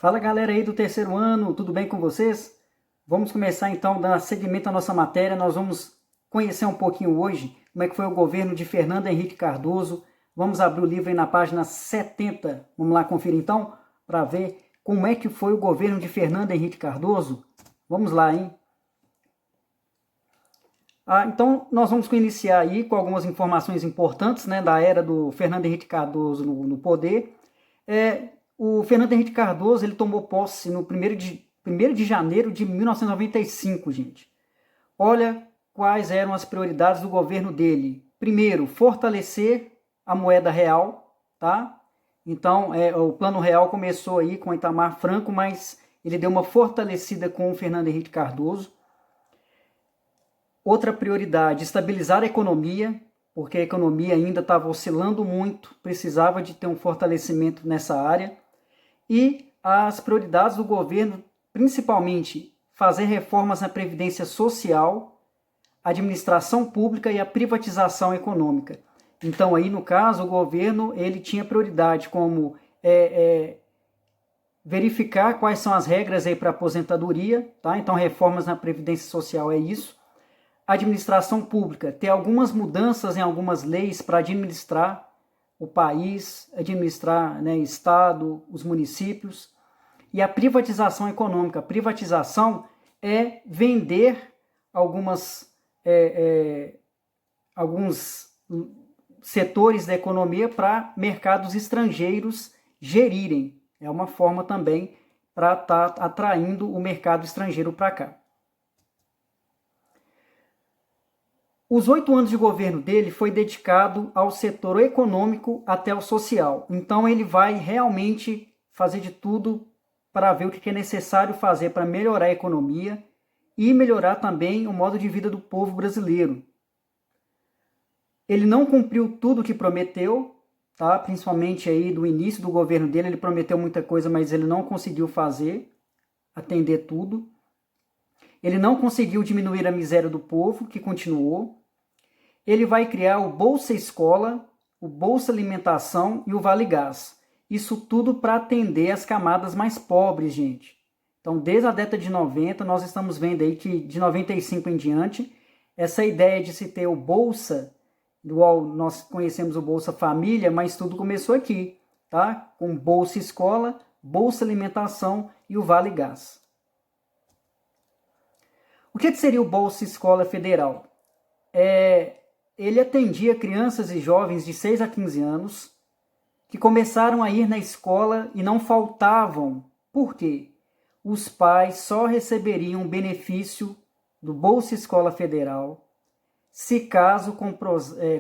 Fala galera aí do terceiro ano, tudo bem com vocês? Vamos começar então, dando seguimento à nossa matéria. Nós vamos conhecer um pouquinho hoje como é que foi o governo de Fernando Henrique Cardoso. Vamos abrir o livro aí na página 70. Vamos lá conferir então, para ver como é que foi o governo de Fernando Henrique Cardoso. Vamos lá, hein? Então, nós vamos iniciar aí com algumas informações importantes, né, da era do Fernando Henrique Cardoso no poder. O Fernando Henrique Cardoso ele tomou posse no 1º de janeiro de 1995, gente. Olha quais eram as prioridades do governo dele. Primeiro, fortalecer a moeda real, tá? Então, o Plano Real começou aí com Itamar Franco, mas ele deu uma fortalecida com o Fernando Henrique Cardoso. Outra prioridade, estabilizar a economia, porque a economia ainda estava oscilando muito, precisava de ter um fortalecimento nessa área. E as prioridades do governo, principalmente, fazer reformas na previdência social, administração pública e a privatização econômica. Então, aí, no caso, o governo ele tinha prioridade como verificar quais são as regras para aposentadoria, tá? Então, reformas na previdência social é isso. Administração pública, ter algumas mudanças em algumas leis para administrar o país, administrar, né, Estado, os municípios. E a privatização econômica. A privatização é vender alguns setores da economia para mercados estrangeiros gerirem. É uma forma também para estar atraindo o mercado estrangeiro para cá. Os 8 anos de governo dele foi dedicado ao setor econômico até o social. Então ele vai realmente fazer de tudo para ver o que é necessário fazer para melhorar a economia e melhorar também o modo de vida do povo brasileiro. Ele não cumpriu tudo o que prometeu, tá? Principalmente aí do início do governo dele, ele prometeu muita coisa, mas ele não conseguiu atender tudo. Ele não conseguiu diminuir a miséria do povo, que continuou. Ele vai criar o Bolsa Escola, o Bolsa Alimentação e o Vale Gás. Isso tudo para atender as camadas mais pobres, gente. Então, desde a década de 90, nós estamos vendo aí que de 95 em diante, essa ideia de se ter o Bolsa, igual nós conhecemos o Bolsa Família, mas tudo começou aqui, tá? Com Bolsa Escola, Bolsa Alimentação e o Vale Gás. O que seria o Bolsa Escola Federal? Ele atendia crianças e jovens de 6 a 15 anos que começaram a ir na escola e não faltavam. Por quê? Os pais só receberiam o benefício do Bolsa Escola Federal se caso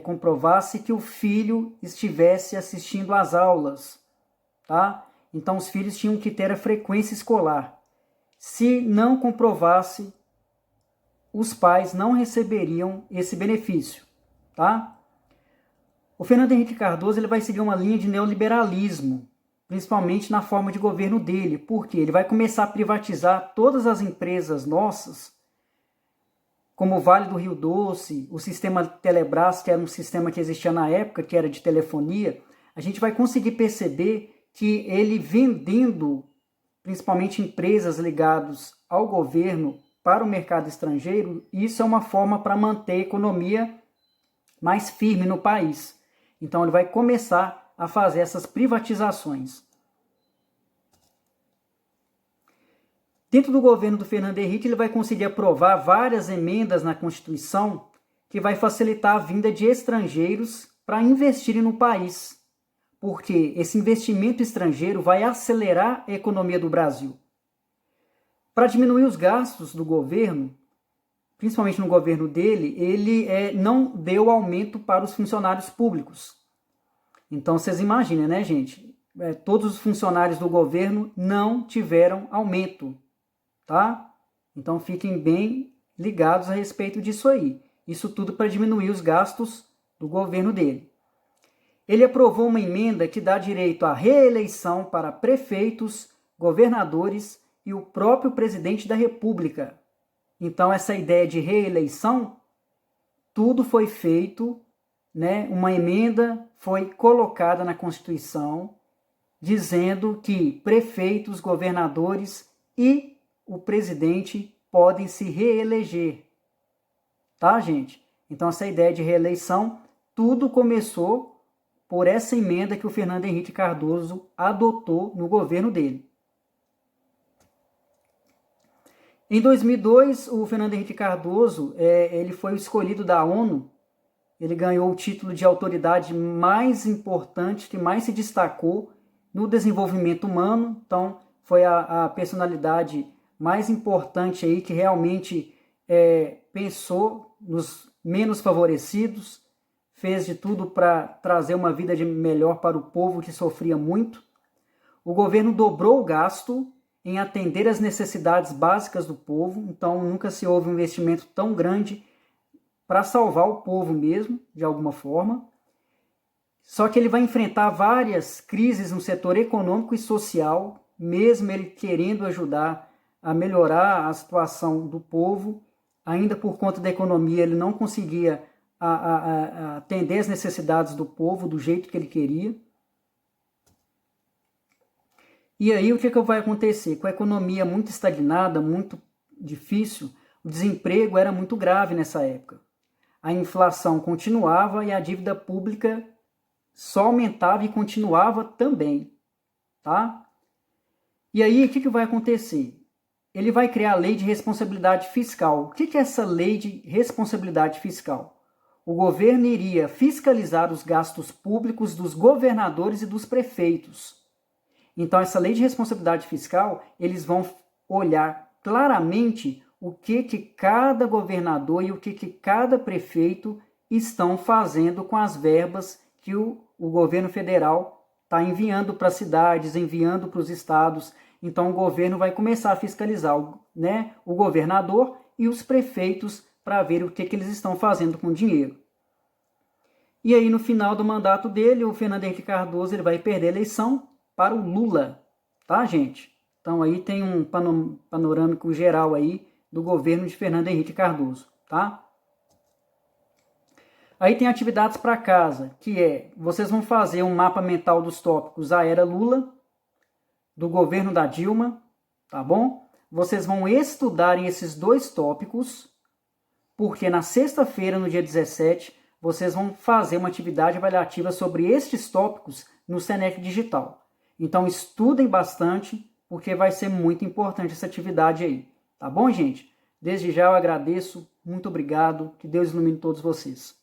comprovasse que o filho estivesse assistindo às aulas, tá? Então os filhos tinham que ter a frequência escolar. Se não comprovasse, os pais não receberiam esse benefício, tá? O Fernando Henrique Cardoso ele vai seguir uma linha de neoliberalismo, principalmente na forma de governo dele, porque ele vai começar a privatizar todas as empresas nossas, como o Vale do Rio Doce, o sistema Telebrás, que era um sistema que existia na época, que era de telefonia. A gente vai conseguir perceber que ele vendendo, principalmente empresas ligadas ao governo, para o mercado estrangeiro, isso é uma forma para manter a economia mais firme no país. Então ele vai começar a fazer essas privatizações. Dentro do governo do Fernando Henrique, ele vai conseguir aprovar várias emendas na Constituição que vai facilitar a vinda de estrangeiros para investirem no país, porque esse investimento estrangeiro vai acelerar a economia do Brasil. Para diminuir os gastos do governo, principalmente no governo dele, ele não deu aumento para os funcionários públicos. Então, vocês imaginem, né, gente? Todos os funcionários do governo não tiveram aumento, tá? Então, fiquem bem ligados a respeito disso aí. Isso tudo para diminuir os gastos do governo dele. Ele aprovou uma emenda que dá direito à reeleição para prefeitos, governadores e o próprio presidente da República. Então, essa ideia de reeleição, tudo foi feito, né? Uma emenda foi colocada na Constituição dizendo que prefeitos, governadores e o presidente podem se reeleger. Tá, gente? Então, essa ideia de reeleição, tudo começou por essa emenda que o Fernando Henrique Cardoso adotou no governo dele. Em 2002, o Fernando Henrique Cardoso ele foi o escolhido da ONU. Ele ganhou o título de autoridade mais importante, que mais se destacou no desenvolvimento humano. Então, foi a personalidade mais importante aí que realmente pensou nos menos favorecidos, fez de tudo para trazer uma vida melhor para o povo que sofria muito. O governo dobrou o gasto em atender as necessidades básicas do povo, então nunca se houve um investimento tão grande para salvar o povo mesmo, de alguma forma. Só que ele vai enfrentar várias crises no setor econômico e social, mesmo ele querendo ajudar a melhorar a situação do povo, ainda por conta da economia ele não conseguia atender as necessidades do povo do jeito que ele queria. E aí o que vai acontecer? Com a economia muito estagnada, muito difícil, o desemprego era muito grave nessa época. A inflação continuava e a dívida pública só aumentava e continuava também. Tá? E aí o que vai acontecer? Ele vai criar a lei de responsabilidade fiscal. O que é essa lei de responsabilidade fiscal? O governo iria fiscalizar os gastos públicos dos governadores e dos prefeitos. Então, essa lei de responsabilidade fiscal, eles vão olhar claramente o que cada governador e o que cada prefeito estão fazendo com as verbas que o governo federal está enviando para as cidades, enviando para os estados. Então, o governo vai começar a fiscalizar o governador e os prefeitos para ver o que eles estão fazendo com o dinheiro. E aí, no final do mandato dele, o Fernando Henrique Cardoso ele vai perder a eleição para o Lula, tá, gente? Então, aí tem um panorâmico geral aí do governo de Fernando Henrique Cardoso, tá? Aí tem atividades para casa, que vocês vão fazer um mapa mental dos tópicos da era Lula, do governo da Dilma, tá bom? Vocês vão estudar esses dois tópicos, porque na sexta-feira, no dia 17, vocês vão fazer uma atividade avaliativa sobre estes tópicos no Senec Digital. Então estudem bastante, porque vai ser muito importante essa atividade aí. Tá bom, gente? Desde já eu agradeço, muito obrigado, que Deus ilumine todos vocês.